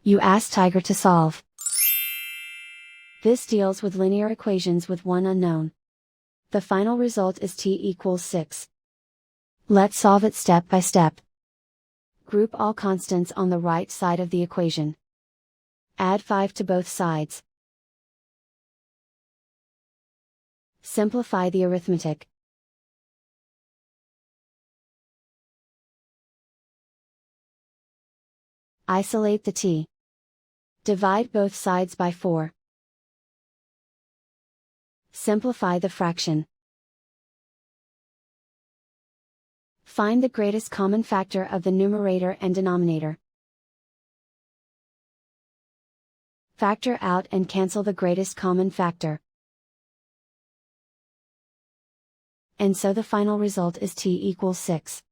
You ask Tiger to solve. This deals with linear equations with one unknown. The final result is t equals 6. Let's solve it step by step. Group all constants on the right side of the equation. Add 5 to both sides. Simplify the arithmetic. Isolate the t. Divide both sides by 4. Simplify the fraction. Find the greatest common factor of the numerator and denominator. Factor out and cancel the greatest common factor. And so the final result is t equals 6.